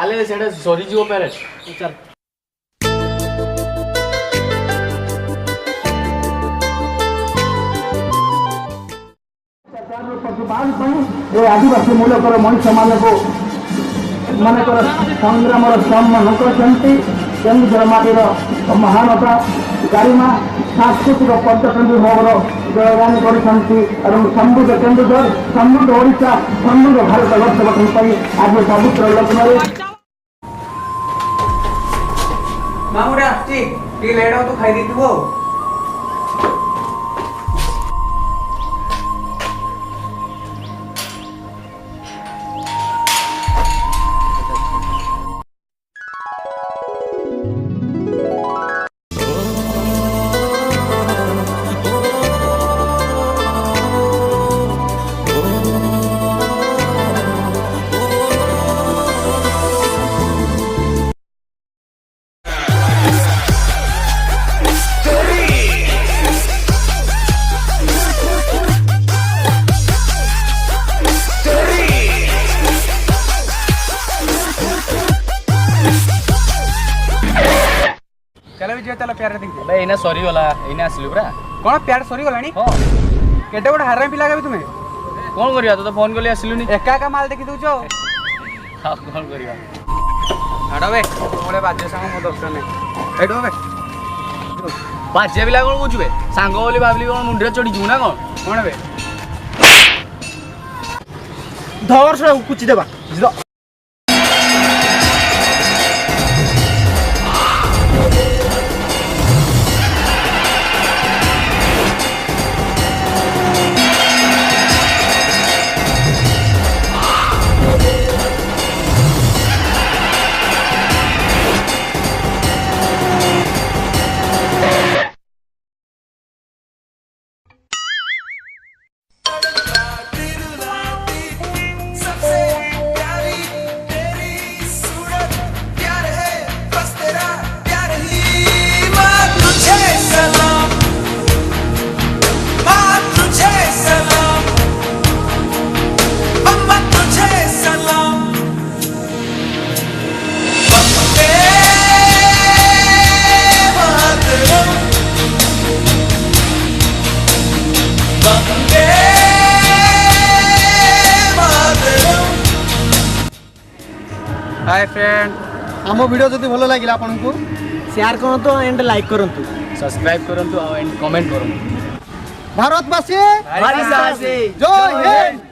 चाले सेटा सरी जीव पेरेंट चल आदिवासी मूलकर मनुष्य मानक मानकर संग्राम सम्मान करते केन्दुझर माटीर महानता गारिमा सांस्कृतिक पर्यटन विभाग जयगान कर समृद्ध केन्दुझर समृद्ध ओडिशा समृद्ध भारत गठन आज पवित्र लग्न मामुरा ठीक लेट हो तो खाई दी तू प्यार देखते भाई एना सॉरी वाला एना आसिलु पूरा कौन प्यार सरी गलानी हां केटे गोटे हारा पिला भी तुम्हें कोन करिया तो फोन करले आसिलुनी एका एका माल देखि दउछो हां कोन करिया हाडो बे मोले बाजे संग मो दर्शन नै एडो बे बाजे बिला कोन बुझबे सांग बोली भाबली कोन मुंडरे चढ़ी जू ना कोन बे धर से कुछ देबा हाय फ्रेंड आम वीडियो जदि भल लगे आपको शेयर करंतु एंड लाइक करंतु सब्सक्राइब करंतु एंड कमेंट करंतु भारतवासी जय हिंद। जय हिंद।